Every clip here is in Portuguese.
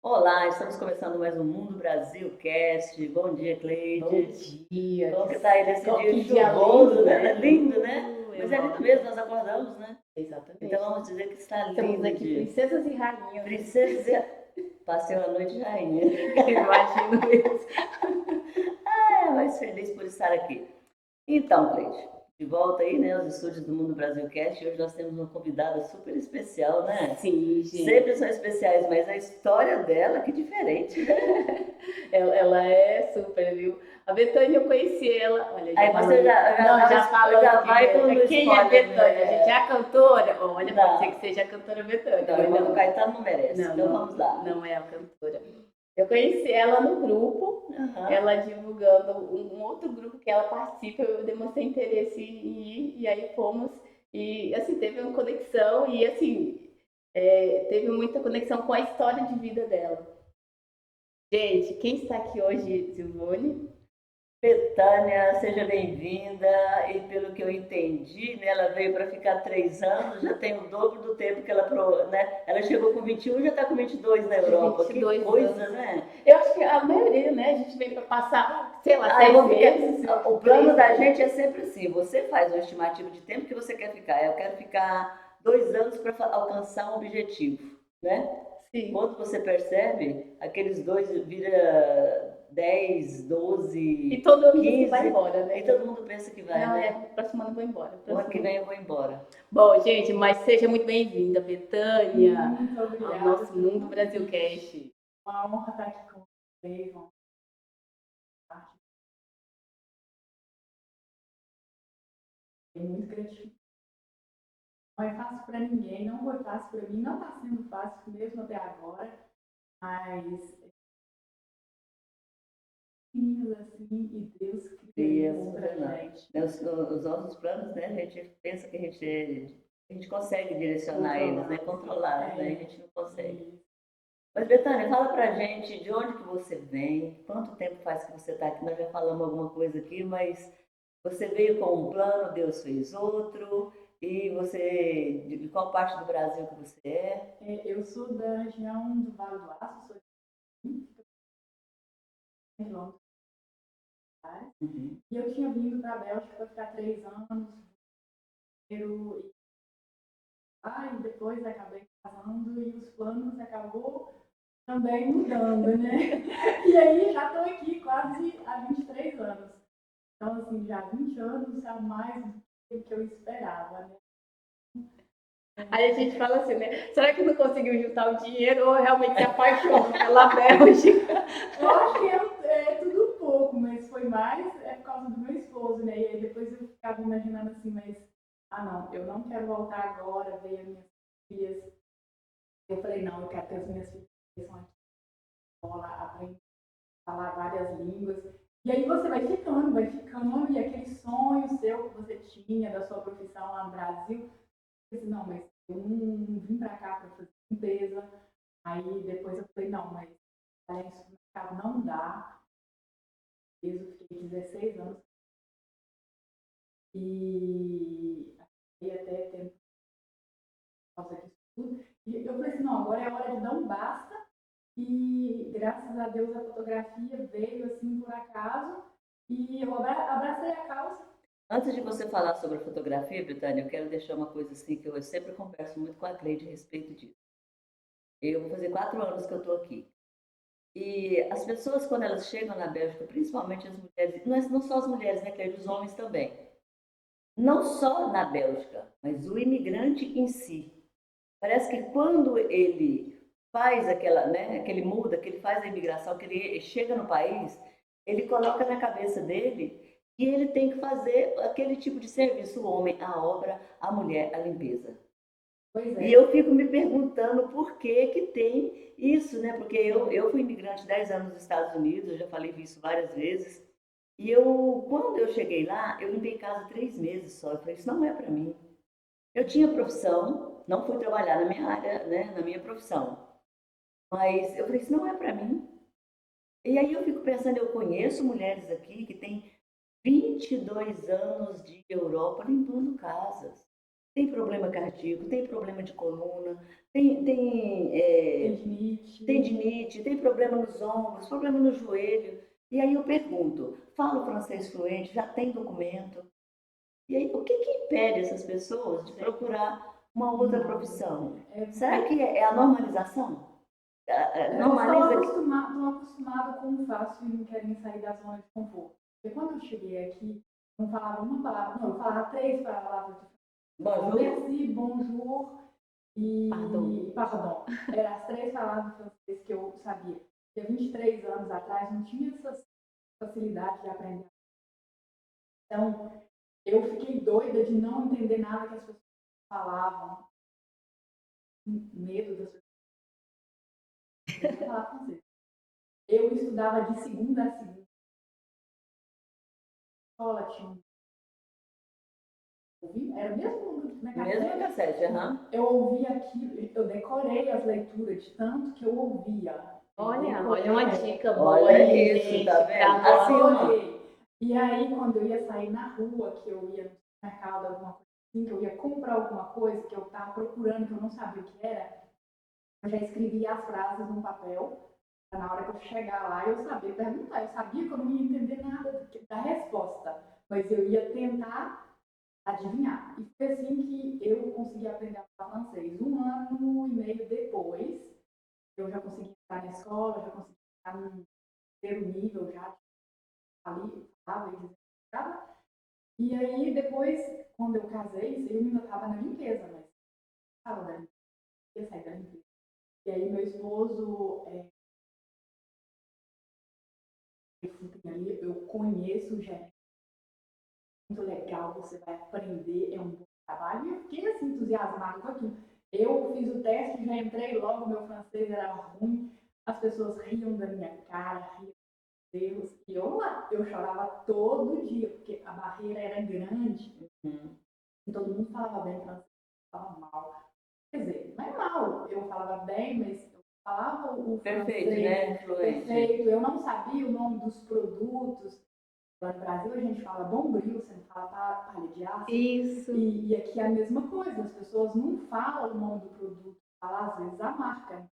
Olá, estamos começando mais um Mundo Brasil Cast. Bom dia, Bom Cleide. dia, Como que tá aí nesse dia que dia chuvoso, lindo, né? né? Lindo, né? Eu Mas é lindo amo. mesmo, nós acordamos, né? Então Exatamente. vamos dizer que está Estamos lindo o aqui, dia. princesas e rainhas, né? Princesa, passei uma noite rainha. Imagino mesmo. Mas feliz por estar aqui. Então, Cleide, de volta aí, né, aos estúdios do Mundo Brasil Cast. E hoje nós temos uma convidada super especial, né? Sim, gente. Sempre são especiais, mas a história dela que é diferente, né? Ela é super, viu? A Betânia, eu conheci ela. Olha, já Aí você falando. Não, já já falando vai com o quem é a spoiler, Betânia? A gente é né? a cantora? Olha, pode ser que Não, seja a cantora Betânia, não, mas irmã do não. Caetano não merece. Não, Então vamos não, lá. não é a cantora. Eu conheci ela no grupo, Aham. ela divulgando um outro grupo que ela participa, eu demonstrei interesse em ir, e aí fomos, e assim, teve uma conexão, e assim, teve muita conexão com a história de vida dela. Gente, quem está aqui hoje, Silvone? Betânia, seja bem-vinda. E pelo que eu entendi, né, ela veio para ficar 3 anos, já tem o dobro do tempo que ela, né? Ela chegou com 21 e já está com 22 na Europa. Que 22 coisa, anos. né? Eu acho que a maioria, né, a gente veio para passar, sei lá, Eu seis vou ficar. meses, O plano 3 da meses. gente é sempre assim: você faz uma estimativa de tempo que você quer ficar. Eu quero ficar 2 anos para alcançar um objetivo, né? Sim. Quando você percebe, aqueles dois vira 10, E 12, todo ano diz que vai 15 embora, e né? todo mundo pensa que vai, Não, né? próximo ano eu vou embora. O ano que Próximo vem ano. eu vou embora. Bom, gente, mas seja muito bem-vinda, Betânia, Muito ao obrigada nosso pelo Mundo Brasil convite. Cast. Uma honra estar aqui com vocês. Uma parte muito gratificante. Não é fácil para ninguém, não foi fácil para mim, não está sendo fácil mesmo até agora, mas meninas assim, e Deus cria isso para gente. Os nossos planos, né? A gente pensa que a gente consegue direcionar eles, né? Controlar, né? A gente não consegue. Mas, Betânia, fala pra gente de onde que você vem, quanto tempo faz que você está aqui? Nós já falamos alguma coisa aqui, mas você veio com um plano, Deus fez outro, e você, de qual parte do Brasil que você é? Eu sou da região do Vale do Aço, sou de Londres, Uhum. e eu tinha vindo para a Bélgica para ficar 3 anos, e depois acabei casando e os planos acabou também mudando, né? E aí já estou aqui quase há 23 anos. Então, assim, já há 20 anos, já mais do que eu esperava, né? Aí a gente fala assim, né? Será que não conseguiu juntar o dinheiro ou realmente se apaixonou pela Bélgica? Eu acho que é tudo um pouco, mas foi mais por causa do meu esposo, né? E aí depois eu ficava imaginando assim, mas, não, eu não quero voltar agora, ver as minhas filhas. Eu falei, não, eu quero ter as minhas filhas que são aqui na escola, aprender a falar várias línguas. E aí você vai ficando, e aquele sonho seu que você tinha da sua profissão lá no Brasil, eu disse, não, mas eu não vim para cá para fazer limpeza. Aí depois eu falei, não, mas trabalhar em supermercado não dá. Eu fiquei 16 anos e até tempo por causa disso tudo. E eu falei assim, não, agora é a hora de dar um basta. E graças a Deus a fotografia veio assim por acaso e eu abracei a causa. Antes de você falar sobre a fotografia, Betânia, eu quero deixar uma coisa assim que eu sempre converso muito com a Cleide a respeito disso. Eu vou fazer 4 anos que eu estou aqui. E as pessoas, quando elas chegam na Bélgica, principalmente as mulheres, não só as mulheres, né, Cleide, os homens também. Não só na Bélgica, mas o imigrante em si. Parece que quando ele faz aquela, né, que ele muda, que ele faz a imigração, que ele chega no país, ele coloca na cabeça dele que ele tem que fazer aquele tipo de serviço, o homem, a obra, a mulher, a limpeza. Pois E é. eu fico me perguntando por que que tem isso, né? Porque eu fui imigrante 10 anos nos Estados Unidos, eu já falei isso várias vezes. E quando eu cheguei lá, eu limpei casa 3 meses só. Eu falei, isso não é para mim. Eu tinha profissão, não fui trabalhar na minha área, né, na minha profissão. Mas eu falei, isso não é para mim. E aí eu fico pensando, eu conheço mulheres aqui que têm 22 anos de Europa limpando casas. tem problema cardíaco, tem problema de coluna, tem Tendinite. tendinite, tem problema nos ombros, problema no joelho. E aí eu pergunto, falo francês fluente, já tem documento? E aí, o que que impede essas pessoas de procurar uma outra profissão? Será que é a normalização? Normaliza. Estão acostumados com o fácil e não querem sair da zona de conforto. Porque quando eu cheguei aqui, não falava uma palavra, não, eu falava 3 palavras diferentes. Bonjour. Merci, bonjour e Pardon. pardon. Eram as 3 palavras francesas que eu sabia. Porque 23 anos atrás não tinha essa facilidade de aprender. Então, eu fiquei doida de não entender nada que as pessoas falavam. Medo das pessoas. Eu vou falar com você. Eu estudava de segunda a segunda. Escola tinha era o mesmo na Mesmo cassete, aham. Eu ouvia aquilo, eu decorei as leituras de tanto que eu ouvia. Olha Decorei. uma dica boa Olha aí, isso, gente, tá vendo? pra Assim, nós. Decorei. E aí, quando eu ia sair na rua, que eu ia no mercado, alguma coisa assim, que eu ia comprar alguma coisa que eu estava procurando, que eu não sabia o que era, eu já escrevia as frases num papel. Na hora que eu chegar lá, eu sabia perguntar. Eu sabia que eu não ia entender nada da resposta, mas eu ia tentar adivinhar. E foi assim que eu consegui aprender a falar francês. 1 ano e meio depois, eu já consegui entrar na escola, já consegui entrar no terceiro nível, já ali, falava e desenvolvia. E aí, depois, quando eu casei, eu ainda estava na limpeza, mas estava da limpeza, ia sair da limpeza. E aí, meu esposo, eu conheço o gerente, muito legal, você vai aprender, é um bom trabalho. E eu fiquei assim, entusiasmada com aquilo. Eu fiz o teste, já entrei logo, meu francês era ruim, as pessoas riam da minha cara, riam de Deus. E eu chorava todo dia, porque a barreira era grande. E todo mundo falava bem francês, falava mal. Quer dizer, não é mal, eu falava bem, mas eu falava o Perfeito, francês né? Fluente. perfeito. Eu não sabia o nome dos produtos. Lá no Brasil a gente fala bombril, você não fala palha de aço. Isso. E aqui é a mesma coisa, as pessoas não falam o nome do produto, falam às vezes a marca.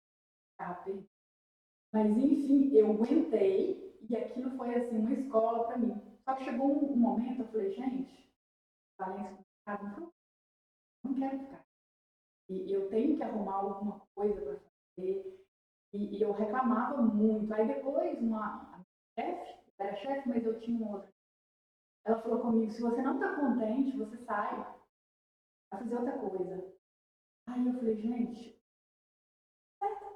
Mas enfim, eu aguentei e aquilo foi assim uma escola para mim. Só que chegou um momento, eu falei, gente, Valência, não quero ficar. E eu tenho que arrumar alguma coisa para fazer. E eu reclamava muito. Aí depois, uma chefe, era chefe, mas eu tinha uma outra. Ela falou comigo, se você não está contente, você sai, vai fazer outra coisa. Aí eu falei, gente, não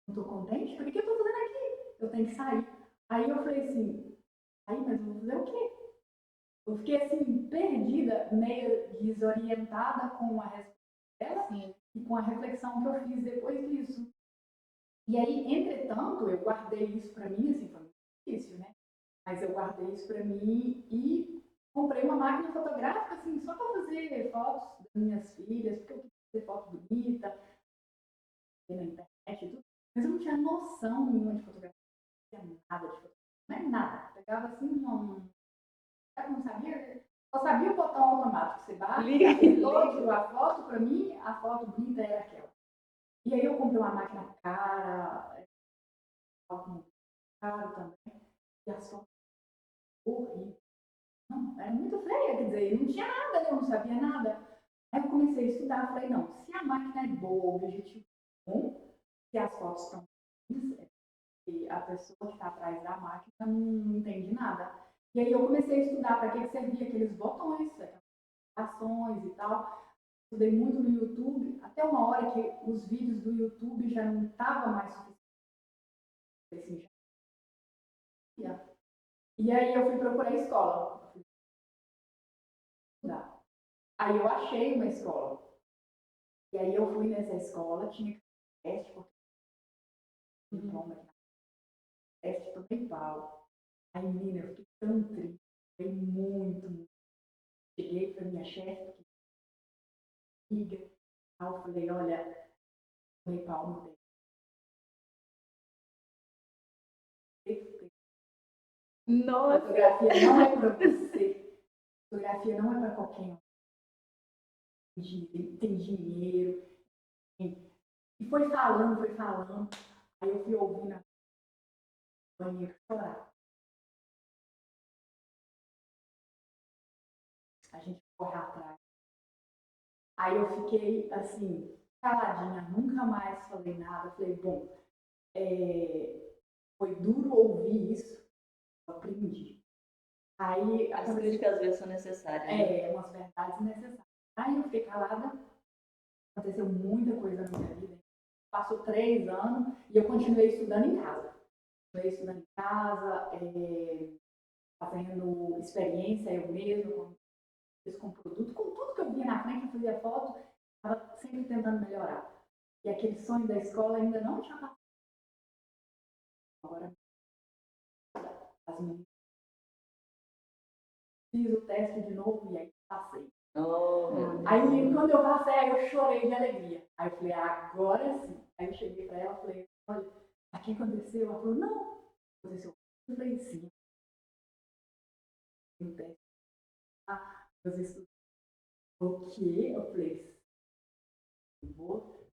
estou contente? Por que eu estou fazendo aqui? Eu tenho que sair. Aí eu falei assim, aí, mas eu vou fazer o quê? Eu fiquei assim, perdida, meio desorientada com a resposta dela. Sim. E com a reflexão que eu fiz depois disso. E aí, entretanto, eu guardei isso para mim, assim, foi muito difícil, né? Mas eu guardei isso para mim e comprei uma máquina fotográfica, assim, só para fazer fotos das minhas filhas, porque eu queria fazer foto bonita, na internet e tudo. Mas eu não tinha noção nenhuma de fotografia, não tinha nada de fotografia, não é nada. Pegava assim, eu não sabia, só sabia o botão automático. Você bate, apertou, tirou a foto, para mim, a foto bonita era aquela. E aí eu comprei uma máquina cara, caro também, e as fotos horríveis. Não, era muito feia, quer dizer, não tinha nada, eu não sabia nada. Aí eu comecei a estudar, falei, não, se a máquina é boa, o objetivo é bom, se as fotos estão bonitas, e a pessoa que está atrás da máquina não entende nada. E aí eu comecei a estudar para que servia aqueles botões, aquelas ações e tal. Estudei muito no YouTube, até uma hora que os vídeos do YouTube já não estavam mais suficientes. E aí eu fui procurar escola. Estudar. Aí eu achei uma escola. E aí eu fui nessa escola, tinha que fazer teste, porque diploma aqui na teste, tomei pau. Aí, menina, eu fiquei tão triste, fiquei muito. Cheguei para minha chefe, amiga, aí eu falei, olha, tomei pau no teste. Nossa! Fotografia não é para você. Fotografia não é para qualquer um. tem dinheiro. E foi falando. Aí eu fui ouvindo a banheiro chorar. A gente corre atrás. Aí eu fiquei assim, caladinha, nunca mais falei nada. Falei, bom, foi duro ouvir isso, eu aprendi. Aí As críticas às vezes são necessárias. Né? umas verdades necessárias. Aí eu fiquei calada, aconteceu muita coisa na minha vida. Passou 3 anos e eu continuei estudando em casa. Fazendo experiência eu mesma, com produto, com tudo que eu via na frente, eu fazia foto, estava sempre tentando melhorar. E aquele sonho da escola ainda não tinha passado. Agora, as meninas. Fiz o teste de novo e aí passei. Aí quando eu passei, aí eu chorei de alegria. Aí eu falei, agora sim. Aí eu cheguei para ela e falei, olha, o que aconteceu? Ela falou, não, aconteceu. Eu falei, sim. O teste. Meus estudos. O quê? Eu falei, vou.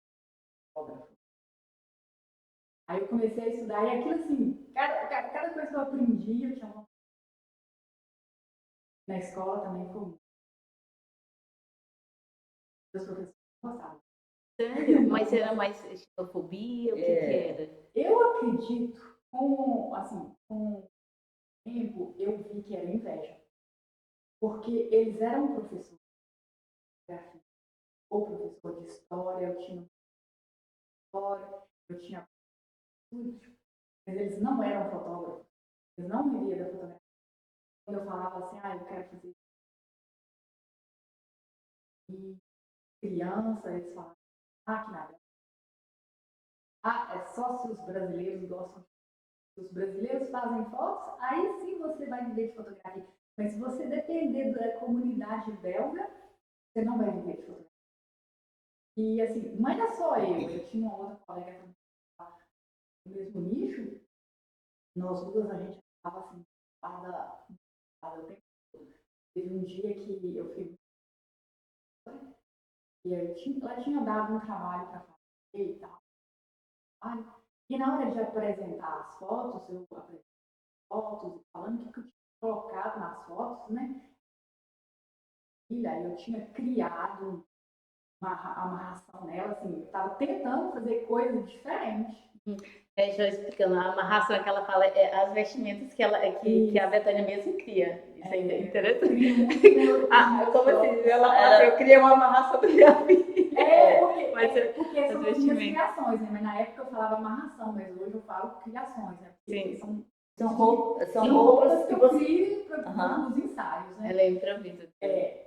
Aí eu comecei a estudar e aquilo assim, cada coisa que eu aprendi, eu tinha uma... Na escola também foi muito. Os professores gostavam. Sério? Mas era mais xenofobia? O que era? Eu acredito, com o tempo, eu vi que era inveja. Porque eles eram professores de geografia, ou professor de história, eu tinha estúdio, mas eles não eram fotógrafos, eles não viviam da fotografia. Quando eu falava assim, eu quero fazer isso. E criança, eles falavam, que nada. É só se os brasileiros gostam. Se os brasileiros fazem fotos, aí sim você vai viver de fotografia. Mas se você depender da comunidade belga, você não vai viver de fotografia. E assim, não era só eu tinha uma outra colega também no mesmo nicho, nós duas a gente estava assim, o tempo todo. Teve um dia que eu fui e ela tinha dado um trabalho para fazer e tal. E na hora de apresentar as fotos, eu apresentei fotos falando o que eu tinha colocado nas fotos, né? E aí eu tinha criado uma amarração nela, assim, eu estava tentando fazer coisas diferentes. Já explicando, a amarração que ela fala é as vestimentas que a Betânia mesmo cria. Isso é interessante. Como assim? Ela fala assim, eu criei uma amarração da minha filha. Porque são as minhas criações, né? Mas na época eu falava amarração, mas hoje eu falo criações, né? Sim. São roupas que eu crio para os ensaios, né? Ela é improvisa.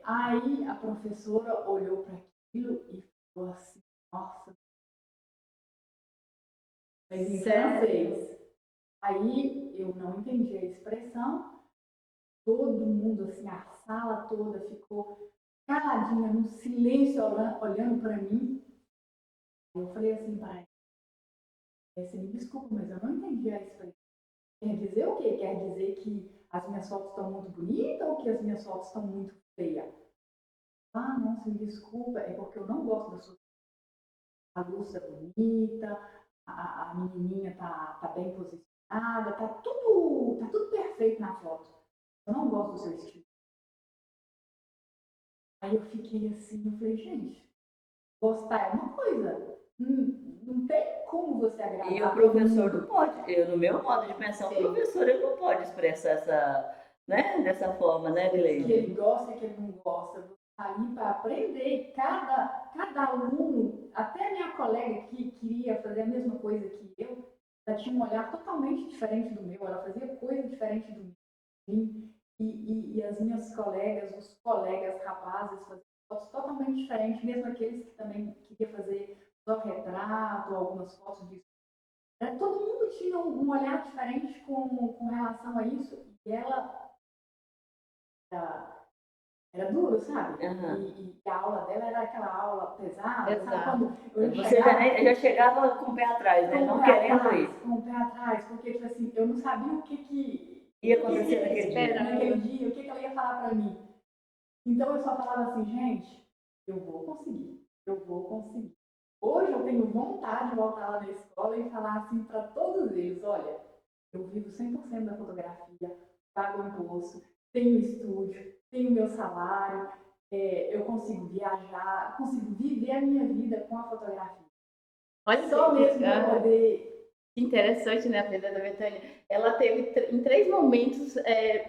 Aí a professora olhou para aquilo e falou assim, nossa, mas em francês. Aí eu não entendi a expressão, todo mundo, assim, a sala toda ficou caladinha, num silêncio, olhando para mim. Eu falei assim para ela, você me desculpa, mas eu não entendi a expressão. Quer dizer o quê? Quer dizer que as minhas fotos estão muito bonitas ou que as minhas fotos estão muito feias? Não, você me desculpa, é porque eu não gosto da sua... A luz é bonita, a menininha tá bem posicionada, tá tudo perfeito na foto. Eu não gosto do seu estilo. Aí eu fiquei assim, eu falei, gente, gostar é uma coisa, não tem como você agradar. E o professor não pode, no meu modo de pensar, o professor ele não pode expressar dessa forma, né, Gleide? Que ele gosta e que ele não gosta. Você está ali para aprender. Cada aluno, até minha colega que queria fazer a mesma coisa que eu, ela tinha um olhar totalmente diferente do meu, ela fazia coisa diferente do meu. E as minhas colegas, os colegas rapazes faziam fotos totalmente diferentes, mesmo aqueles que também queriam fazer só retrato, algumas fotos de... Todo mundo tinha um olhar diferente com relação a isso, e ela era duro, sabe? E a aula dela era aquela aula pesada, sabe? Quando você já chegava com o pé atrás, né? Não querendo ir. Com o pé atrás, porque tipo assim, eu não sabia o que ia acontecer naquele dia, o que ela ia falar para mim. Então eu só falava assim, gente, eu vou conseguir, eu vou conseguir. Hoje eu tenho vontade de voltar lá na escola e falar assim para todos eles, olha, eu vivo 100% da fotografia, pago imposto, tenho estúdio, tenho meu salário, eu consigo viajar, consigo viver a minha vida com a fotografia. Olha Só mesmo para poder... Interessante, né, a vida da Betânia. Ela teve em 3 momentos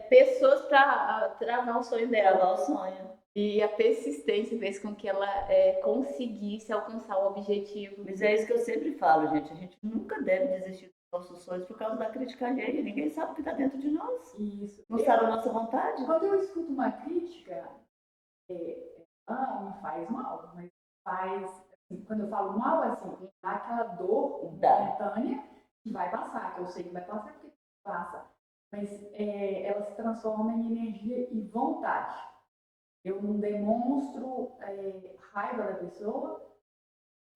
pessoas para travar o sonho dela. Travar o sonho. E a persistência fez com que ela conseguisse alcançar o objetivo. Mas é isso que eu sempre falo, gente. A gente nunca deve desistir dos nossos sonhos por causa da crítica alheia. Ninguém sabe o que está dentro de nós. Isso. Não sabe a nossa vontade. Quando eu escuto uma crítica, me faz mal, mas faz, assim, quando eu falo mal, assim, dá aquela dor momentânea que vai passar, que eu sei que vai passar porque passa, mas ela se transforma em energia e vontade. Eu não demonstro raiva da pessoa.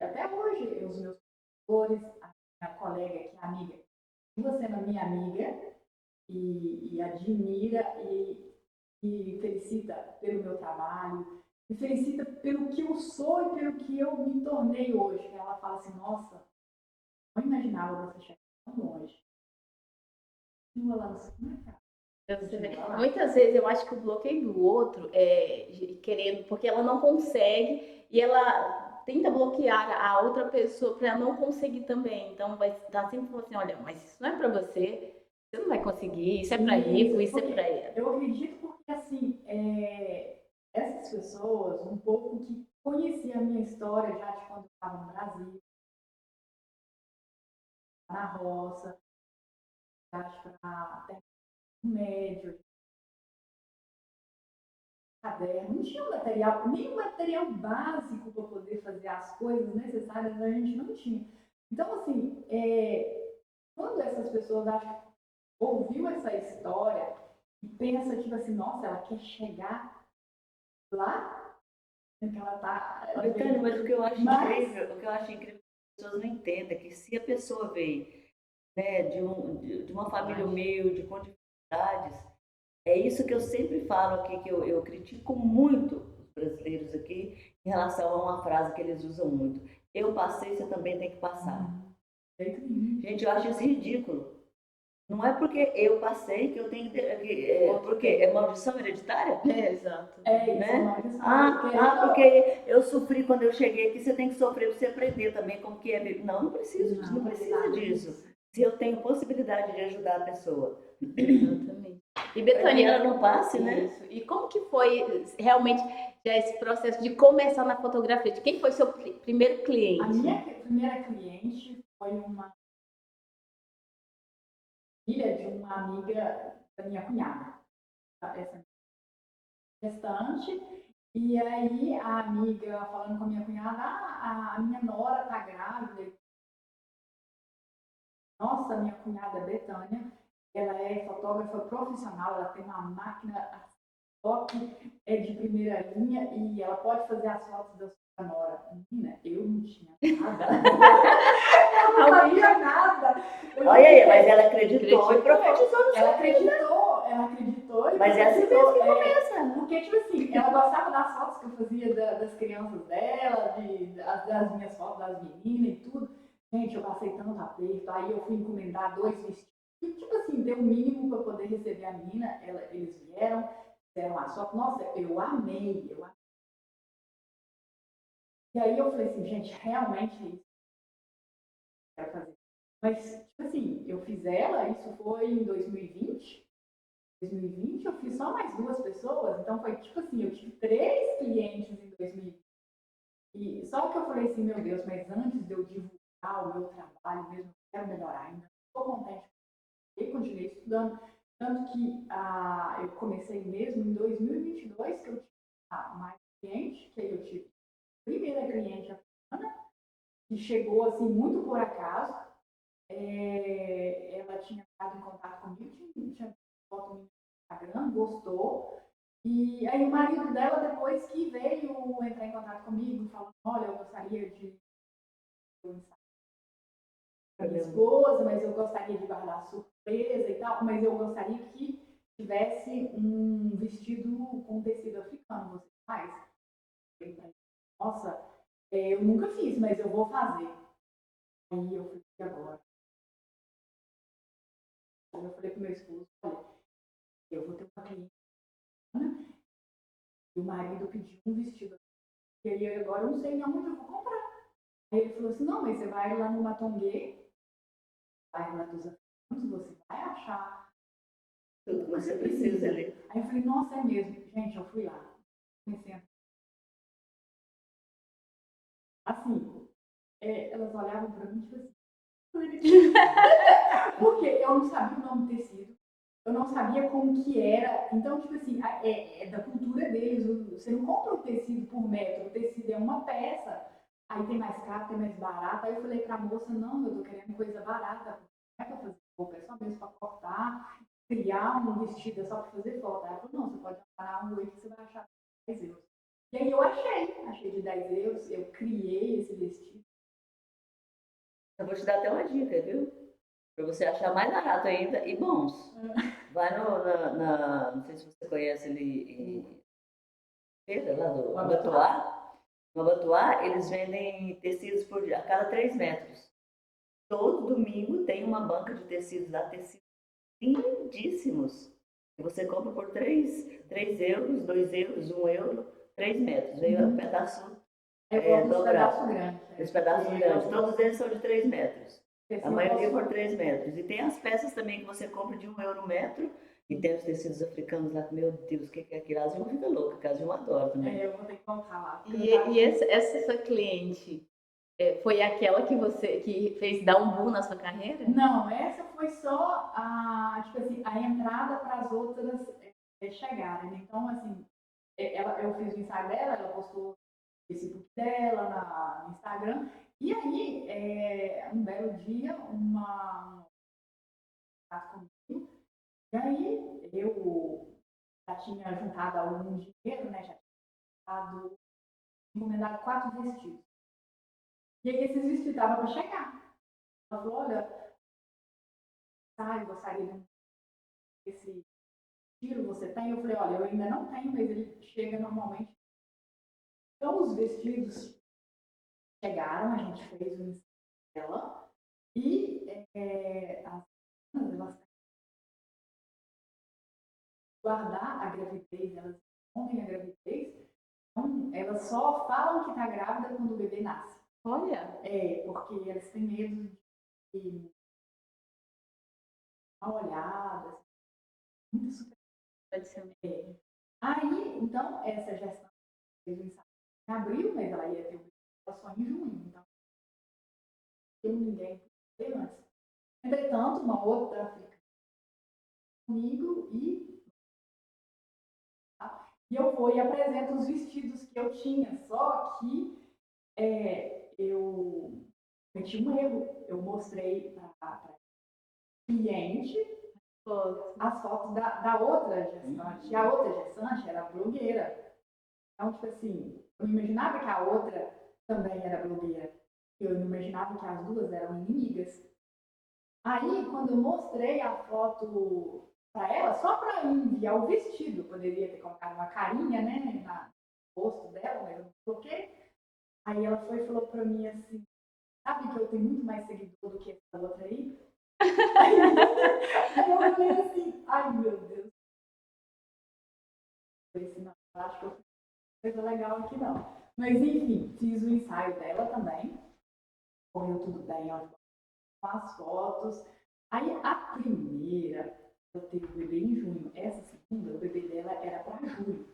Até hoje, os meus professores, a minha colega que é amiga, continua sendo minha amiga e admira e felicita pelo meu trabalho, me felicita pelo que eu sou e pelo que eu me tornei hoje. Ela fala assim, nossa, não imaginava você chegar tão longe. Continua lá no supermercado. Muitas vezes eu acho que o bloqueio do outro é querendo, porque ela não consegue e ela tenta bloquear a outra pessoa para não conseguir também. Então vai estar sempre falando assim, olha, mas isso não é para você, você não vai conseguir, isso é para rico, isso é para... Eu acredito porque, assim, essas pessoas, um pouco que conheciam a minha história já de quando eu estava no Brasil, na roça, para médio, caderno, não tinha material, nem o material básico para poder fazer as coisas necessárias a gente não tinha. Então, assim, quando essas pessoas ouviu essa história e pensa, tipo assim, nossa, ela quer chegar lá, que ela tá... Betânia, mas o que eu acho incrível, é que as pessoas não entendem que se a pessoa veio, né, de uma família humilde, com dificuldades, é isso que eu sempre falo aqui, que eu critico muito os brasileiros aqui em relação a uma frase que eles usam muito. Eu passei, você também tem que passar. Gente, eu acho isso ridículo. Não é porque eu passei que eu tenho que... porque é maldição hereditária? Exato. Né? Porque eu sofri quando eu cheguei aqui, você tem que sofrer para você aprender também como que é. Não precisa disso. Se eu tenho possibilidade de ajudar a pessoa. Exatamente. E Betânia, ela não passe, né? Isso. E como que foi realmente já esse processo de começar na fotografia? De quem foi seu primeiro cliente? A minha primeira cliente foi uma filha de uma amiga da minha cunhada. Essa gestante. E aí a amiga falando com a minha cunhada, a minha nora tá grávida. Nossa, minha cunhada Betânia, ela é fotógrafa profissional, ela tem uma máquina top, de primeira linha e ela pode fazer as fotos da sua nora. Menina, eu não tinha nada. Eu não sabia nada. Olha aí, mas ela acreditou e profetizou. Ela acreditou. Mas é assim mesmo que começa. Porque, tipo assim, ela gostava das fotos que eu fazia das crianças dela, das minhas fotos das meninas e tudo. Gente, eu passei tanto aperto, aí eu fui encomendar 2 vestidos. E, tipo assim, deu o mínimo para poder receber a menina. Eles vieram, fizeram as fotos. Nossa, eu amei. E aí eu falei assim, gente, realmente isso eu quero fazer. Mas, tipo assim, eu fiz ela, isso foi em 2020. 2020 eu fiz só mais 2 pessoas, então foi tipo assim, eu tive 3 clientes em 2020. E só que eu falei assim, meu Deus, mas antes de eu divulgar o meu trabalho mesmo, eu quero melhorar ainda. Estou contente. Eu continuei estudando, tanto que eu comecei mesmo em 2022, que eu tive mais cliente, que aí eu tive a primeira cliente, a Ana, que chegou assim muito por acaso. Ela tinha estado em contato comigo, tinha foto no Instagram, gostou. E aí o marido dela, depois que veio entrar em contato comigo, falando, olha, eu gostaria de a minha esposa, mas eu gostaria de guardar surpresa e tal, mas eu gostaria que tivesse um vestido com tecido africano. Você faz? nossa, eu nunca fiz, mas eu vou fazer. Aí eu falei, e agora? Aí eu falei pro meu esposo, olha, eu vou ter uma cliente e o marido pediu um vestido. E aí agora eu não sei onde eu vou comprar. Aí ele falou assim, não, mas você vai lá no Matonguê, vai lá dos Africanos, você vai achar Tudo que você precisa ali. Aí eu falei, nossa, é mesmo. Gente, eu fui lá. Comecei assim, elas olhavam pra mim tipo assim. Porque eu não sabia o nome do tecido, eu não sabia como que era. Então, tipo assim, é da cultura deles. Você não compra o tecido por metro, o tecido é uma peça. Aí tem mais caro, tem mais barato. Aí eu falei pra moça, não, eu tô querendo coisa barata. Não é pra fazer roupa, é só mesmo pra cortar, criar um vestido, é só pra fazer foto. Aí ela falou, não, você pode parar um 8 que você vai achar 10 euros. E aí eu achei de 10 euros, eu criei esse vestido. Eu vou te dar até uma dica, viu? Para você achar mais barato ainda e bons. Vai não sei se você conhece ali em feira, lá do Abatuá. No Abatuá, eles vendem tecidos a cada 3 metros. Todo domingo tem uma banca de tecidos lá, tecidos lindíssimos. E você compra por 3 euros, 2 euros, 1 euro, 3 metros. Veio um pedaço dobrado. Os pedaços grandes. Todos eles são de 3 metros. A maioria por 3 metros. E tem as peças também que você compra de 1 euro o metro. E tem os tecidos africanos lá, meu Deus, o que é aquilo? A Zilma fica louca, que a Zilma adora também. Eu vou ter que comprar lá. E essa sua cliente foi aquela que fez dar um boom na sua carreira? Não, essa foi só tipo assim, a entrada para as outras chegarem. Então, assim, eu fiz o ensaio dela, ela postou no Facebook dela, no Instagram. E aí, um belo dia, uma comigo, e aí eu já tinha juntado algum dinheiro, né? Já tinha encomendado 4 vestidos. E aí esses vestidos estavam para chegar. Ela falou, olha, eu gostaria desse estilo você tem? Eu falei, olha, eu ainda não tenho, mas ele chega normalmente. Então os vestidos chegaram, a gente fez o ensaio dela e as meninas, elas guardar a gravidez, elas escondem a gravidez, então elas só falam que está grávida quando o bebê nasce. Olha! Porque elas têm medo de uma olhada, muito super. Pode ser mesmo. Aí, então, essa gestante fez o ensaio em abril, mas ela ia ter o bebê só em junho, então não tem ninguém antes. Entretanto, uma outra africana comigo e eu vou e apresento os vestidos que eu tinha, só que eu cometi um erro. Eu mostrei para cliente as fotos da outra gestante. E a outra gestante era blogueira. Então, tipo assim, eu não imaginava que a outra também era blogueira. Eu não imaginava que as duas eram inimigas. Aí, quando eu mostrei a foto para ela, só para enviar o vestido, eu poderia ter colocado uma carinha, né, no rosto dela, mas eu não coloquei. Aí ela foi e falou para mim assim, sabe que eu tenho muito mais seguidor do que essa outra aí? Aí eu falei assim, ai meu Deus. Eu falei assim, não, eu acho que eu fiz coisa legal aqui não. Mas enfim, fiz o ensaio dela também. Correu tudo bem, ela com as fotos. Aí a primeira, eu teve o bebê em junho. Essa segunda, o bebê dela era para julho.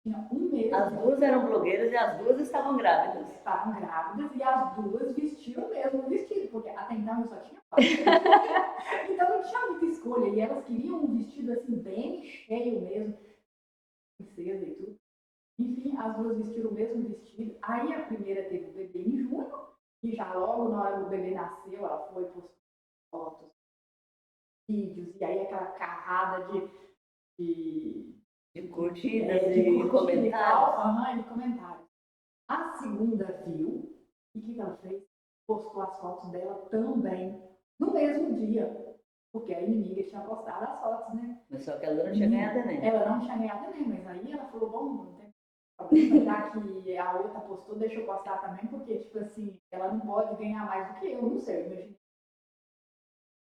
Tinha um mês. As duas eram blogueiras e as duas estavam grávidas. Estavam grávidas e as duas vestiram o mesmo vestido, porque até então eu só tinha 4. Então não tinha muita escolha. E elas queriam um vestido assim, bem cheio mesmo, princesa e tudo. Enfim, as duas vestiram o mesmo vestido. Aí a primeira teve o bebê em junho, e já logo na hora que o bebê nasceu, ela foi postar fotos, vídeos, e aí aquela carrada de curtidas e comentários. E comentários. A segunda viu, e o que ela fez? Postou as fotos dela também, no mesmo dia. Porque a inimiga tinha postado as fotos, né? Mas só que ela não tinha ganhado nem. Ela não tinha ganhado nem, mas aí ela falou, bom, não tem problema, já que a outra postou, deixa eu postar também, porque, tipo assim, ela não pode ganhar mais do que eu, não sei, imagina.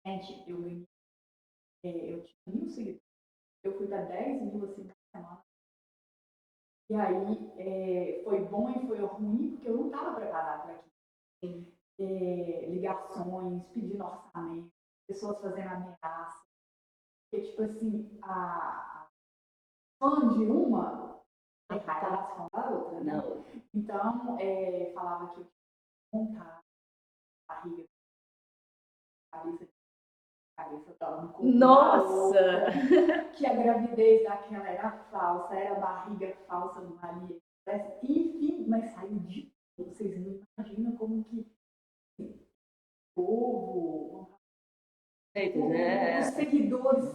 Gente, eu ganhei, eu tinha 1.000 seguidores, eu fui para 10.000, assim, na semana. E aí, foi bom e foi ruim, porque eu não estava preparada para aquilo. Ligações, pedindo orçamento, pessoas fazendo ameaça. Porque, tipo assim, a fã de uma é raiva da outra, né? Não. Então, falava que eu tinha que montar a barriga, cabeça estava no corpo da outra, que a gravidez daquela era falsa, era barriga falsa do marido. Enfim, mas saiu de tudo. Vocês não imaginam como que o povo, os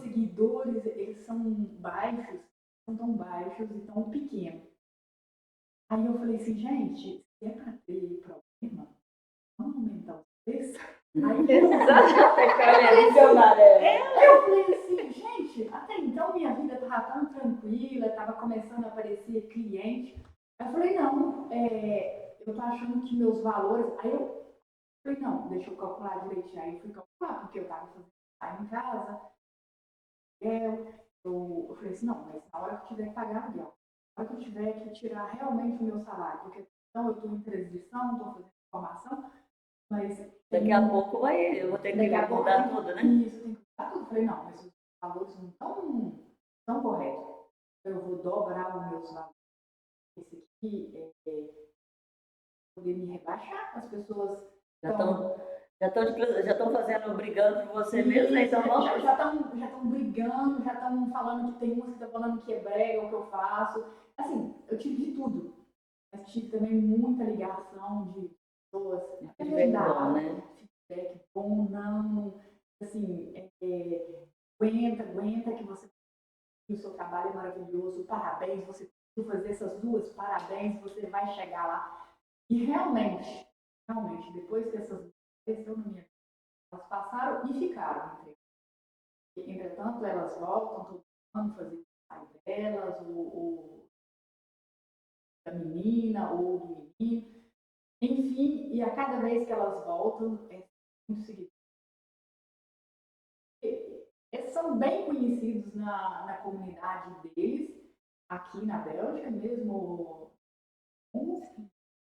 seguidores, eles são baixos, são tão baixos e tão pequenos. Aí eu falei assim, gente, se é para ter problema, vamos aumentar o preço. Aí eu falei assim, gente, até então minha vida estava tão tranquila, estava começando a aparecer cliente. Aí eu falei, não, eu tô achando que meus valores. Aí eu falei, não, deixa eu calcular direitinho. Aí eu fui calcular, porque eu estava fazendo em casa. Eu falei assim, não, mas na hora que eu tiver que pagar aluguel, na hora que eu tiver que tirar realmente o meu salário, porque então eu estou em transição, estou fazendo formação, mas Daqui a pouco eu vou ter que mudar tudo, né? Isso, tem que mudar tudo. Eu falei, não, mas os valores não estão tão corretos. Eu vou dobrar os meus valores. Esse aqui poder me rebaixar. As pessoas Já estão fazendo, brigando por você mesmo, né? Então vamos. já estão brigando, já estão falando que tem uns que estão falando que é brega o que eu faço. Assim, eu tive de tudo. Mas tive também muita ligação de pessoas. Feedback bom, né? Feedback bom, não. Assim, aguenta que você. O seu trabalho é maravilhoso, parabéns, você conseguiu fazer essas duas, parabéns, você vai chegar lá. E realmente, depois que essas aconteceu na minha vida, elas passaram e ficaram. Entretanto, elas voltam, todo ano fazer o pai delas, ou da menina, ou do menino. Enfim, e a cada vez que elas voltam, muito seguido. Eles são bem conhecidos na comunidade deles, aqui na Bélgica mesmo.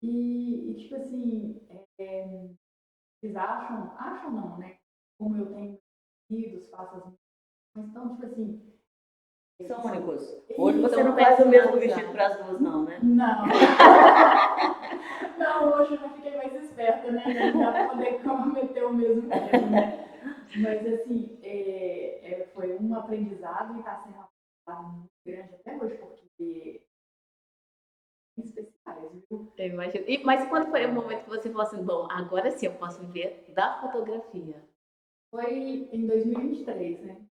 E tipo assim, eles acham não, né? Como eu tenho filhos, faço as minhas coisas, então, tipo assim. São únicos. Hoje você não faz o mesmo vestido para as duas, não, né? Não. Não, hoje eu já fiquei mais esperta, né? Já para poder cometer o mesmo erro, né? Mas assim, foi um aprendizado e está sendo um aprendizado muito grande até hoje, porque especiais, viu? Eu imagino. Mas quando foi o momento que você falou assim, bom, agora sim eu posso viver da fotografia? Foi em 2023, né?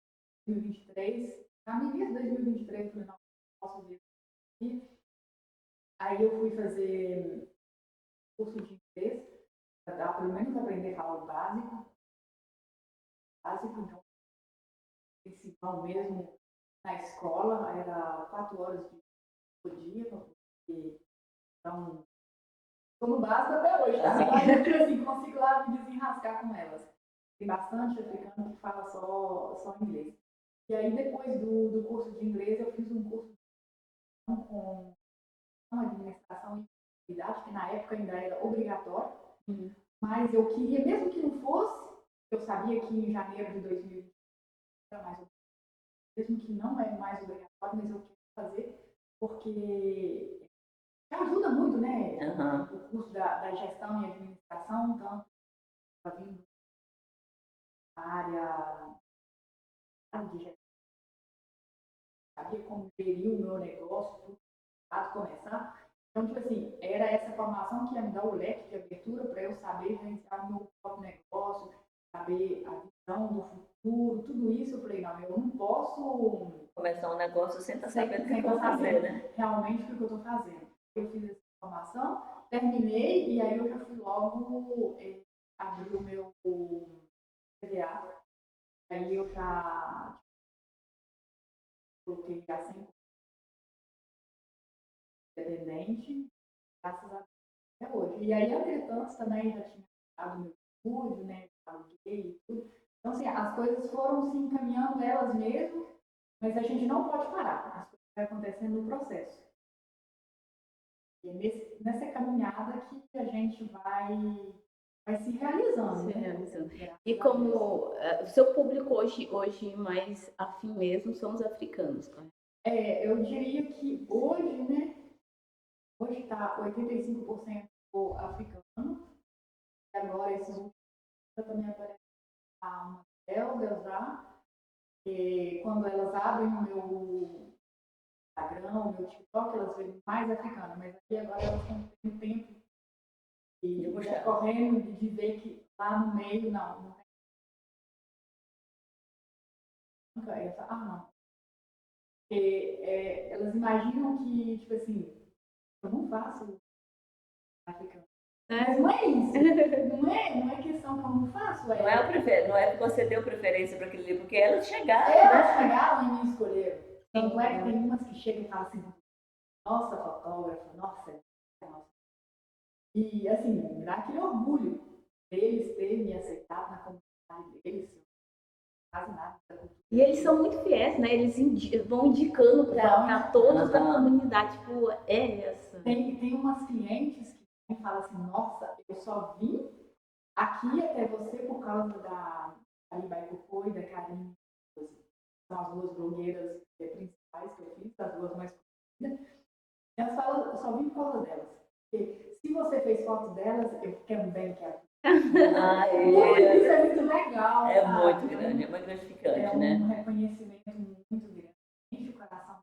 2023, no início de 2023, eu falei, não, posso viver aqui. Aí eu fui fazer curso de inglês, para dar, pelo menos aprender a falar o básico, então, principal mesmo na escola, era 4 horas por dia, porque, então, estou no básico até hoje, tá? Mas, assim, consigo lá me desenrascar com elas. Tem bastante africano que fala só inglês. E aí, depois do curso de inglês, eu fiz um curso com administração e contabilidade, que na época ainda era obrigatório, mas eu queria, mesmo que não fosse, eu sabia que em janeiro de 2020 era mais obrigatório, mesmo que não é mais obrigatório, mas eu queria fazer, porque ajuda muito, né? O curso da gestão e administração, então, está vindo da área de gestão, sabia como gerir o meu negócio, tudo, para começar. Então, tipo assim, era essa formação que ia me dar o leque de abertura para eu saber gerenciar o meu próprio negócio, saber a visão do futuro, tudo isso. Eu falei, não, eu não posso começar um negócio sem estar sabendo o que sem eu vou estar fazer, sabendo né? realmente o que eu estou fazendo. Eu fiz essa formação, terminei e aí eu já fui logo abrir o meu CVA. Aí eu já coloquei a 100 independente, graças a Deus, até hoje. E aí, entretanto, também já tinha dado meu estúdio, né? Aluguei e tudo. Então, assim, as coisas foram se encaminhando elas mesmas, mas a gente não pode parar. As coisas vão acontecendo no processo. E é nessa caminhada que a gente vai se realizando. Se né? realizando. Graças E a Deus. como o seu público hoje mais afim mesmo são os africanos, correto? Eu diria que hoje, né? Hoje está 85% africano, e agora esses últimos também aparecem umas belgas já. E quando elas abrem o meu Instagram, o meu TikTok, elas veem mais africana, mas aqui agora elas estão tendo tempo e correndo de ver que lá no meio não tem essa. Não. Porque elas imaginam que, tipo assim, eu não faço africano. Mas não é isso. Não é questão que eu não faço. Não é que você deu preferência para aquele livro, porque elas chegaram, Elas né? chegaram e me escolheram. Tanto é que tem umas que chegam e falam assim, nossa, fotógrafa, nossa. E, assim, me dá aquele orgulho deles terem me aceitado na comunidade deles, quase nada. E eles são muito fiéis, né? Eles vão indicando para todos da comunidade, tipo, essa. Tem umas clientes que falam assim, nossa, eu só vim aqui até você por causa da Alibai Cocô e da Karine. São as duas blogueiras principais que eu fiz, as duas mais conhecidas. Elas falam, eu só vim por causa delas. Porque se você fez foto delas, eu também quero. Isso é muito legal. É muito grande, é muito gratificante, né? É um reconhecimento muito grande. Enche o coração.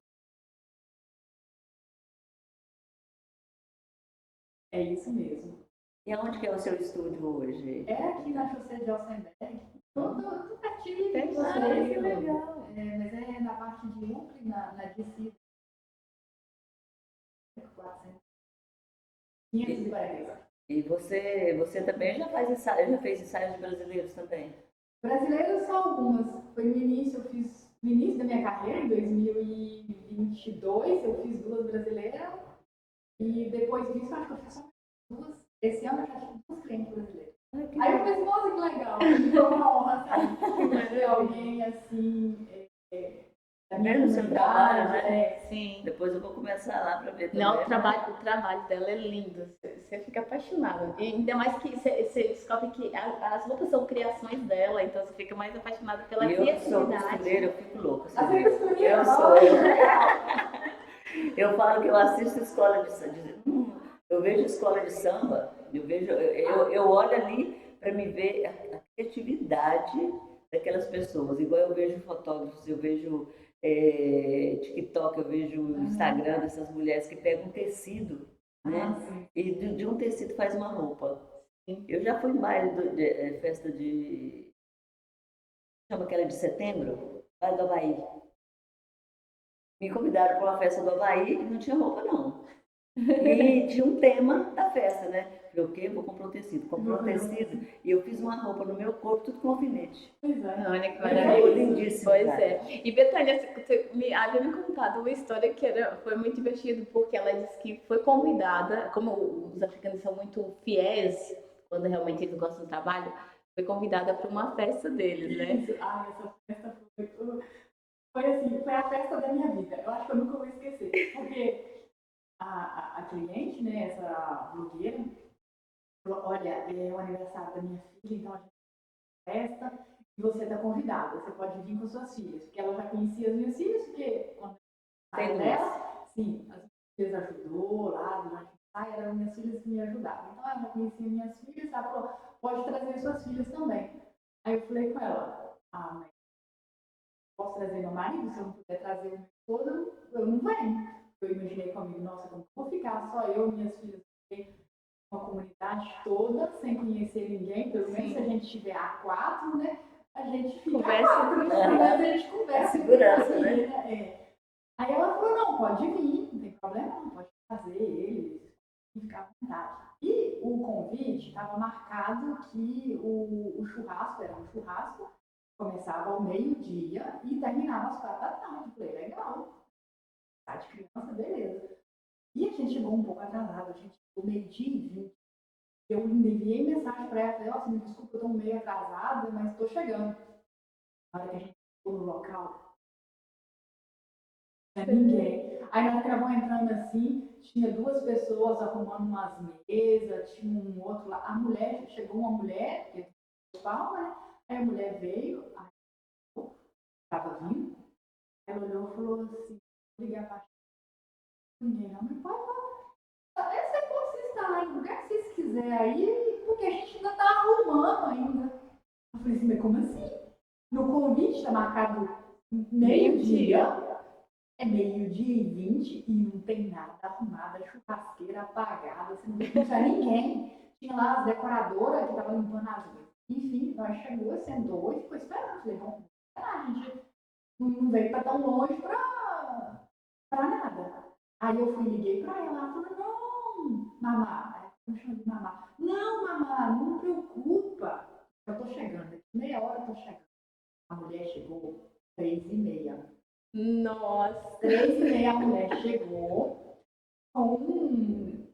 É isso mesmo. E aonde que é o seu estúdio hoje? É aqui na Chaussée de Alsenberg. Tudo pertinho de Que você. legal. Mas é na parte de Umpli, na DC. 400. 540. E você também já faz ensaio, já fez ensaios de brasileiros também? Brasileiros só algumas. Foi no início, no início da minha carreira, em 2022, eu fiz 2 brasileiras. E depois disso, acho que eu fiz só 2. Esse ano eu já tive 2 clientes brasileiros. Aí eu pensei, nossa, que legal. Foi uma honra, sabe? Ver alguém assim, da minha Vendo o seu trabalho, comunidade, né? Sim. Depois eu vou começar lá para ver também. Não, o trabalho dela é lindo. Você fica apaixonada. E ainda mais que você descobre que as roupas são criações dela, então você fica mais apaixonada pela E eu que sou criatividade. costureira, eu fico louca. A Você vê. costureira, Eu sou. Eu falo que eu assisto escola de samba. Eu vejo escola de samba, eu olho ali para me ver a criatividade daquelas pessoas. Igual eu vejo fotógrafos, eu vejo TikTok, eu vejo Instagram dessas mulheres que pegam um tecido, né? E de um tecido faz uma roupa. Eu já fui em baile festa de. Chama aquela de setembro, lá do Havaí. Me convidaram para uma festa do Havaí e não tinha roupa, não. E tinha um tema da festa, né? Falei, o quê? Vou comprar um tecido. Comprei um tecido e eu fiz uma roupa no meu corpo, tudo com alfinete. Olha que Ficou maravilha. lindíssimo. Pois cara. é. E Betânia, você havia me contado uma história que foi muito divertida, porque ela disse que foi convidada, como os africanos são muito fiéis, quando realmente eles gostam do trabalho, foi convidada para uma festa deles, né? Isso. Essa festa foi a festa da minha vida. Eu acho que eu nunca vou esquecer. Porque a cliente, né, essa blogueira, falou, olha, é o aniversário da minha filha, então a gente tem festa e você está convidada. Você pode vir com suas filhas. Porque ela já conhecia as minhas filhas, porque quando Tem dela, sim, as minhas filhas ajudou lá durante o ensaio, eram minhas filhas que me ajudavam. Então ela já conhecia minhas filhas, ela falou, pode trazer suas filhas também. Aí eu falei com ela, mas posso trazer meu marido? Se eu não puder trazer o meu esposo, eu não venho. Eu imaginei comigo, nossa, como vou ficar só eu, minhas filhas, uma comunidade toda, sem conhecer ninguém, pelo menos se a gente tiver A4, né? A gente fica Conversa A4, com mas a gente conversa. Segurança, né? Aí ela falou, não, pode vir, não tem problema, não, pode trazer eles, ficar à vontade. E o convite estava marcado que o churrasco era um churrasco, começava ao meio-dia e terminava às 4 da tarde. Falei, legal. Tá de criança, beleza. E a gente chegou um pouco atrasado, a gente chegou meio-dia e 20. Eu enviei mensagem para ela, falei, ó, me desculpa, eu estou meio atrasada, mas estou chegando. Na hora que a gente chegou no local, não tinha ninguém. Aí na hora que ela vão entrando assim, tinha duas pessoas arrumando umas mesas, tinha um outro lá. A mulher, chegou uma mulher, que palma, né? Aí a mulher veio, aí estava vindo, ela olhou e falou assim, vou ligar para ninguém não, mas pode, essa coisa vocês estão lá no lugar que vocês quiserem aí, porque a gente ainda está arrumando ainda. Eu falei assim, mas como assim? No convite está marcado meio-dia, é meio-dia e 20 e não tem nada arrumado, a churrasqueira apagada, assim, não tinha ninguém. Tinha lá as decoradoras que estavam limpando as mesas. Enfim, nós chegou, sentou e ficou esperando. Falei, bom, a gente não veio para tão longe para nada. Aí eu fui e liguei para ela, ela falou, não, mamá, eu chamo de mamá. Não, mamá, não preocupa. Eu tô chegando, daqui meia hora eu tô chegando. A mulher chegou 3h30. Nossa. 3h30 a mulher chegou com,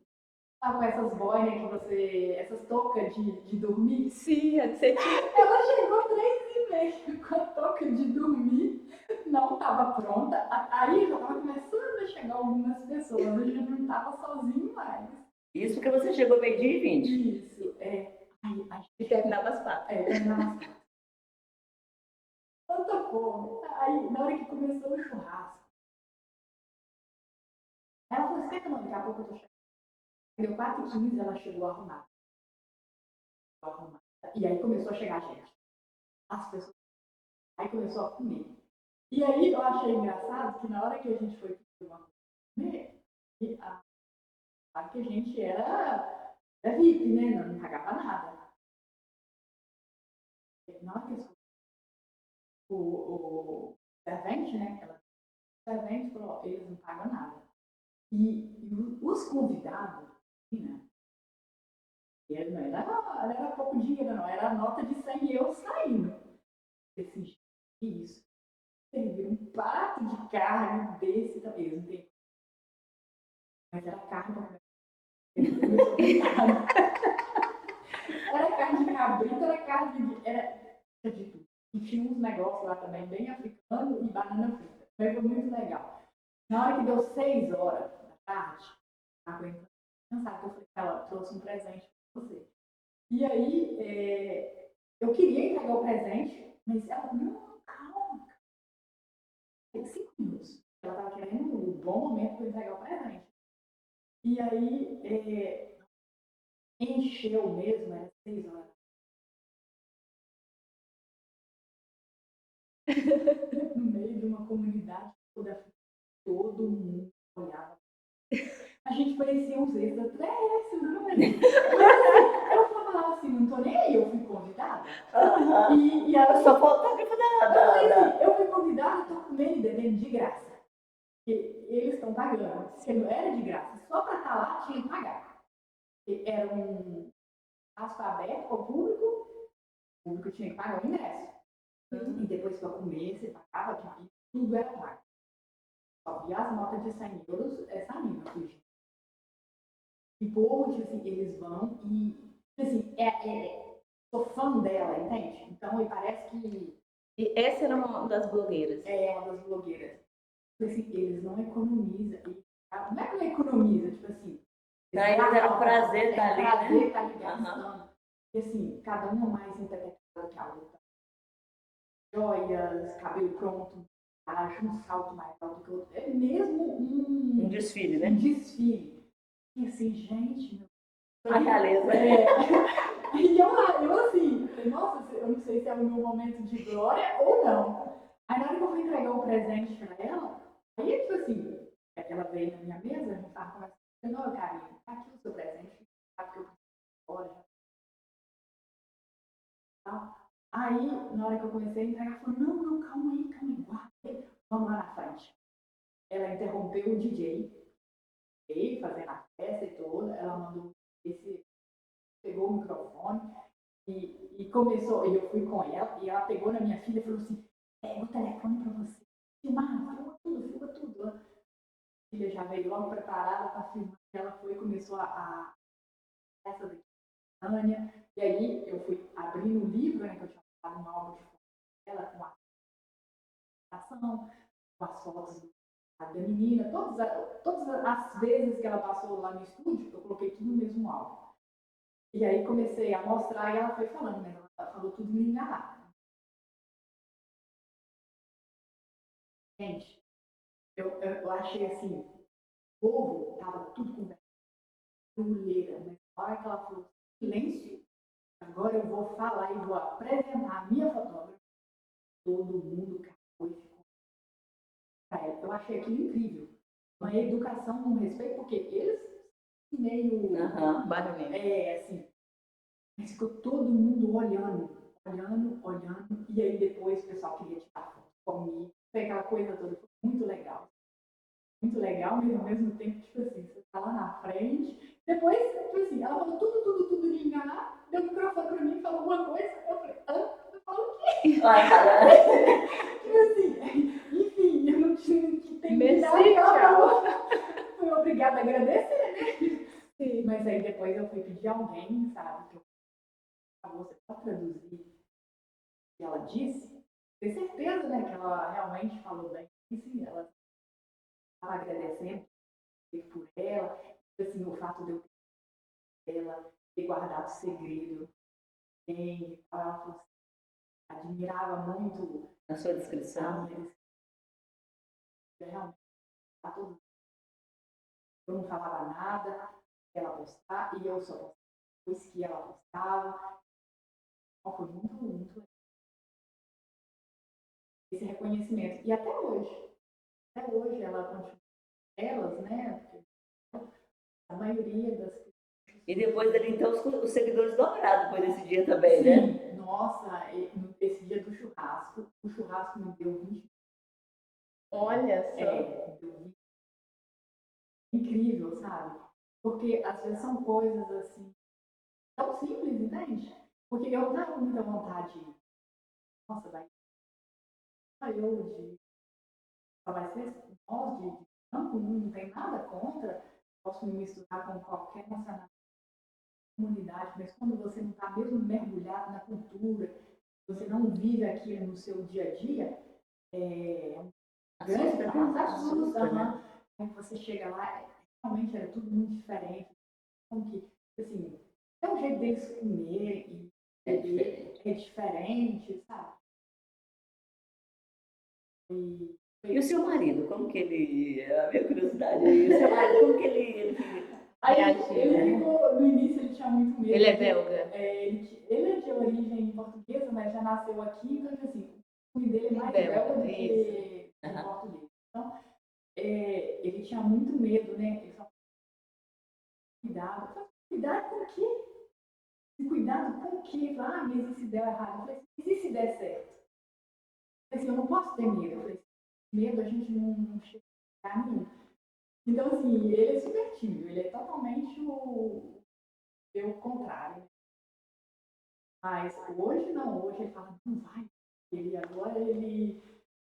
sabe, com essas boinas que você, essas toucas de dormir. Sim, a de cetim. Ela chegou 3h30 com a touca de dormir, não estava pronta. Aí já estava começando a chegar algumas pessoas, a gente não estava sozinho mais. Isso porque você chegou meio-dia e 20. Isso, é. Aí a E gente terminava as 4. terminava as quatro. Tanta fome. Aí, na hora que começou o churrasco, ela falou, esquenta não, daqui a pouco eu tô chegando. Deu 4h15, ela chegou arrumada. E aí começou a chegar gente. As pessoas. Aí começou a comer. E aí eu achei engraçado que na hora que a gente foi pedir uma comer, que a gente era VIP, né? Não pagava nada. Na hora que o servente, né? O servente falou, eles não pagam nada. E os convidados, né? Ele não era pouco dinheiro, não. Era a nota de 100 euros saindo. Esse isso. Serviram um prato de carne desse também. Eles não tem. Mas era carne para era carne de cabrito, era carne de. Era de tudo. E tinha uns negócios lá também, bem africano e banana frita. Mas foi muito legal. Na hora que deu 6 horas da tarde, aguentando, cansada, eu falei que ela trouxe um presente para você. E aí, eu queria entregar o presente, mas ela, não, calma, tem 5 minutos. Ela estava querendo um bom momento para entregar o presente. E aí, encheu mesmo, era 6 horas. No meio de uma comunidade toda, todo mundo olhava. A gente parecia uns extraterrestres, não é? Eu falava assim, não tô nem aí, eu fui convidada. Uhum. E ela Só fotógrafo eu fui convidada, tô comendo e bebendo de graça. Porque eles estão pagando. Porque não era de graça. Só para estar lá tinha que pagar. Era um espaço aberto para o público tinha que pagar o ingresso. E depois para comer, você pagava, tudo era pago. Só via as notas de 100 euros, essa mina, assim. E povo, tipo assim, eles vão e, tipo assim, sou fã dela, entende? Então, e parece que E essa era uma das blogueiras. é uma das blogueiras. Tipo assim, eles não economizam. Não é que não economiza, tipo assim. Pra eles era um prazer estar ali, prazer né? estar ali gastando. E assim, cada uma mais intelectual que a outra. Joias, cabelo pronto, acho um salto mais alto que o outro. É mesmo Um desfile, né? um desfile. E assim, gente, A realeza. E eu assim, falei, nossa, eu não sei se é o meu momento de glória ou não. Aí na hora que eu fui entregar o presente pra ela, aí tipo assim, ela veio na minha mesa, a gente tava conversando, não, Karine, tá aqui o seu presente, sabe que eu preciso ir embora, já. Aí, na hora que eu comecei a entregar, ela falou, não, calma aí, guarda aí, vamos lá na frente. Ela interrompeu o DJ, fazendo a festa e toda, ela mandou pegou o microfone, e começou, e eu fui com ela, e ela pegou na minha filha e falou assim, pega o telefone pra você, filma tudo. filha já veio logo preparada para filmar. Ela foi e começou essa daqui, Tânia. E aí eu fui abrindo o livro, né, que eu tinha falado no álbum de foto dela, com a apresentação, com as fotos da menina, todas as vezes que ela passou lá no estúdio, eu coloquei tudo no mesmo álbum. E aí comecei a mostrar e ela foi falando, né? Ela falou tudo em enganar. Gente, eu achei assim, o povo tava tudo com mulher, mas na hora que ela falou silêncio, agora eu vou falar e vou apresentar a minha fotógrafa, todo mundo caiu e ficou. Eu achei aquilo incrível. Uma educação, um respeito, porque eles meio barulhento. assim, mas ficou todo mundo olhando, e aí depois o pessoal queria tirar foto comigo, foi aquela coisa toda, foi muito legal. Muito legal, mas ao mesmo tempo, tipo assim, você tá lá na frente, depois, tipo assim, ela falou tudo de enganar, deu o microfone pra mim, falou alguma coisa, eu falei, eu falo o quê? Tipo assim, enfim, eu não tinha que ter nada, fui obrigada a agradecer, né? Sim. Mas aí depois eu fui pedir alguém, sabe, que você pode traduzir o que ela disse, ter certeza, né, que ela realmente falou bem, e sim, ela estava agradecendo por ela, assim, o fato de eu ela ter guardado segredo, e ela falou assim, admirava muito a sua descrição. Realmente, eu não falava nada, ela postava, e eu só postava depois que ela postava. Então, foi muito legal esse reconhecimento. E até hoje ela continua, elas, né? A maioria das pessoas. E depois dali, então, os seguidores dobraram depois desse dia também, né? Sim, nossa, esse dia do churrasco, o churrasco me deu 20. Olha só. Incrível, sabe? Porque às vezes são coisas assim, tão simples, entende? Porque eu tava com muita vontade, nossa, vai ser nós de campo, não tem nada contra, posso me misturar com qualquer nacionalidade, comunidade, mas quando você não está mesmo mergulhado na cultura, você não vive aquilo no seu dia a dia, é um grande assusta, né? Aí você chega lá, realmente era tudo muito diferente. Então, que, assim, é o jeito deles comer é diferente, sabe? E o seu marido, como que ele. A minha curiosidade aí, o seu marido, como que ele reagiu? Ele ficou, no início ele tinha muito medo. Ele é belga? Ele é de origem portuguesa, mas já nasceu aqui, então assim, o nome dele é mais belga do que português. Então, ele tinha muito medo, né? Ele falava, cuidado com o quê? Cuidado com o quê? Mas e se der errado? Eu falei, e se der certo? Eu falei assim, eu não posso ter medo. Eu falei, medo a gente não chega a caminho. Então, assim, ele é super tímido, ele é totalmente o contrário. Mas hoje não, hoje ele fala, não vai. Agora ele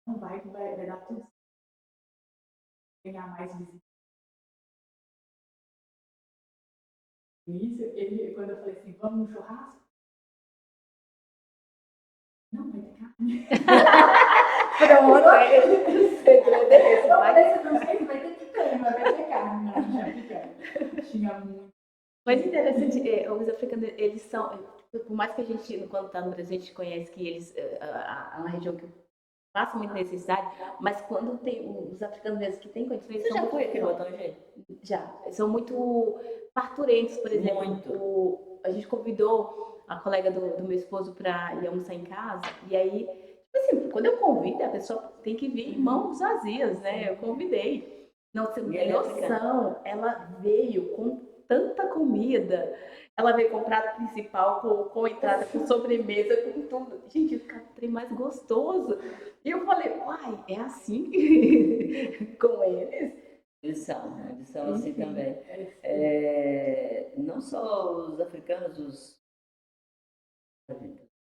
não vai dar tudo certo. Ganhar mais visibilidade. Isso, quando eu falei assim, vamos no churrasco? Não, vai ter carne. Pronto, o segredo é esse. Vai ter picanha, mas vai ter carne. Não, tinha picanha. Tinha muito. Mas interessante, os africanos, eles são, por mais que a gente, quando está no Brasil, a gente conhece que eles, é uma região que passa muita necessidade, mas quando tem os africanos mesmo que têm condições... Você já foi aqui no Botão G? Já, são muito parturentos, por exemplo. Muito. A gente convidou a colega do meu esposo para ir almoçar em casa, e aí, tipo assim, quando eu convido, a pessoa tem que vir em mãos vazias, né? Eu convidei. Não, você não tem noção, ela veio com tanta comida. Ela veio com o prato principal, com entrada, com sobremesa, com tudo. Gente, o trem mais gostoso. E eu falei, uai, é assim com eles? Eles são assim também. Não só os africanos, os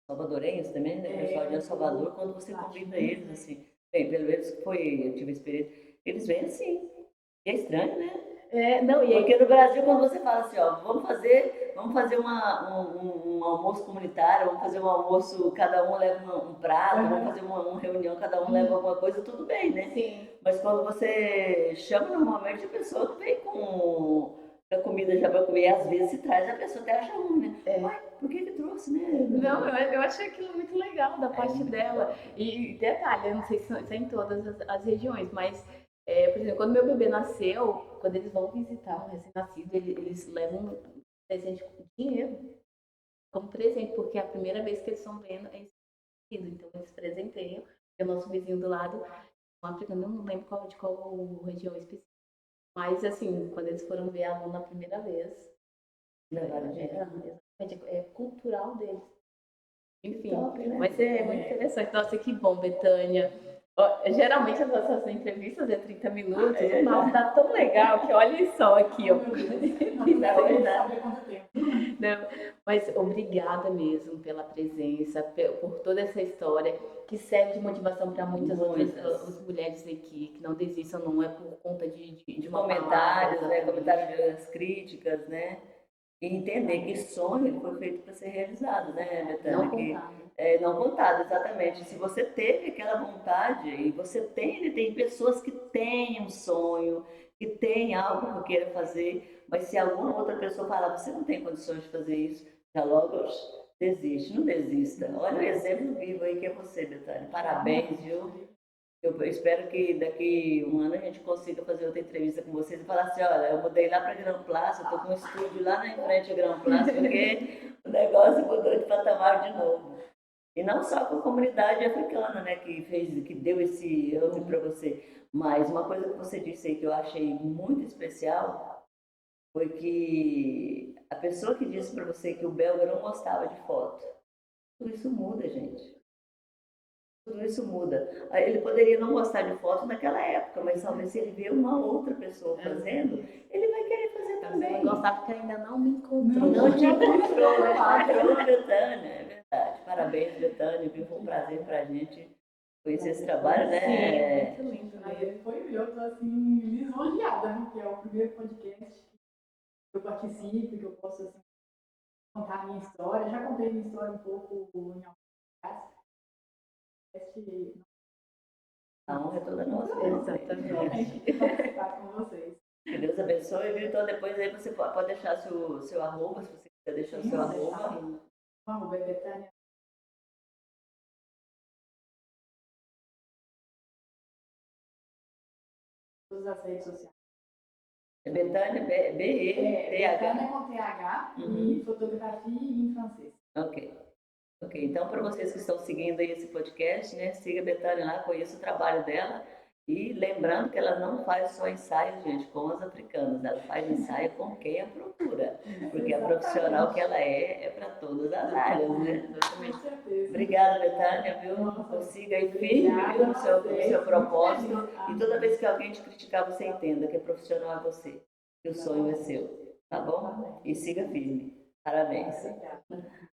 salvadorenhos também, né? O pessoal de El Salvador, quando você convida eles, assim, bem, pelo menos eu tive experiência, eles vêm assim. E é estranho, né? Não, e aí, Porque no Brasil, quando você fala assim, ó, vamos fazer um almoço comunitário, vamos fazer um almoço, cada um leva um prato, vamos fazer uma reunião, cada um leva alguma coisa, tudo bem, né? sim, Mas quando você chama normalmente, a pessoa não vem com a comida já para comer, e às vezes se traz, a pessoa até acha ruim, né? Uai, por que que trouxe, né? não, eu achei aquilo muito legal da parte dela. E detalhe, eu não sei se é em todas as regiões, mas, por exemplo, quando meu bebê nasceu, quando eles vão visitar um recém-nascido, eles levam um presente com dinheiro, como presente, porque é a primeira vez que eles estão vendo esse nascido. Então, eles presenteiam, porque o nosso vizinho do lado, um africano, eu não lembro de qual região específica. Mas, assim, quando eles foram ver a Luna a primeira vez, Levaram dinheiro. exatamente, é cultural deles. Enfim, Top, né? mas é muito interessante. Nossa, que bom, Betânia. Ó, geralmente as nossas entrevistas é 30 minutos, o nosso tá tão legal que olha só aqui, ó. Não quero saber quanto tempo. Não, mas obrigada mesmo pela presença, por toda essa história que serve de motivação para muitas outras mulheres aqui, que não desistam, não é por conta de uma Comentários, palavra, né? exatamente. Comentários, críticas, né? E entender que sonho ele foi feito para ser realizado, né, Betânia? Não Que, contado. não contado, exatamente. Se você teve aquela vontade, e você tem pessoas que têm um sonho, que têm algo que queira fazer, mas se alguma outra pessoa falar, você não tem condições de fazer isso, já logo desiste, não desista. Olha o exemplo vivo aí que é você, Betânia. Parabéns, viu? Eu espero que daqui um ano a gente consiga fazer outra entrevista com vocês e falar assim, olha, eu mudei lá para Gran Plaza, eu estou com um estúdio lá na frente de Gran Plaza, porque o negócio mudou de patamar de novo. E não só com a comunidade africana, né, que deu esse up para você, mas uma coisa que você disse aí que eu achei muito especial foi que a pessoa que disse para você que o belga não gostava de foto, tudo isso muda, gente. Tudo isso muda. Ele poderia não gostar de foto naquela época, mas talvez se ele vê uma outra pessoa fazendo, ele vai querer fazer também. Não gostar porque ainda não me encontrou. Não te encontrou, Betânia, é verdade. Parabéns, Betânia, viu? Foi um prazer pra gente conhecer esse trabalho, né? Sim, muito lindo Mas mesmo. ele foi meu, eu tô assim, lisonjeada, porque é o primeiro podcast que eu participo, que eu posso assim, contar a minha história. Já contei minha história um pouco em alguns lugares. A honra é toda nossa. Exatamente. Participar com vocês. Que Deus abençoe, viu? Então depois aí você pode deixar seu arroba, se você quiser deixar o seu arroba. Arroba é Betânia. Todas as redes sociais. É Betânia, B-E-T-H. Betânia com TH e fotografia em francês. Ok. Ok, então para vocês que estão seguindo aí esse podcast, né, siga a Betânia lá, conheça o trabalho dela e lembrando que ela não faz só ensaios, gente, com as africanas, ela faz ensaio com quem a procura, porque a profissional que ela é para todas as áreas, né? Com certeza. Obrigada, Betânia, viu? Siga aí firme, viu, no seu propósito e toda vez que alguém te criticar, você entenda que é profissional é você, que o sonho é seu, tá bom? E siga firme. Parabéns. Obrigada.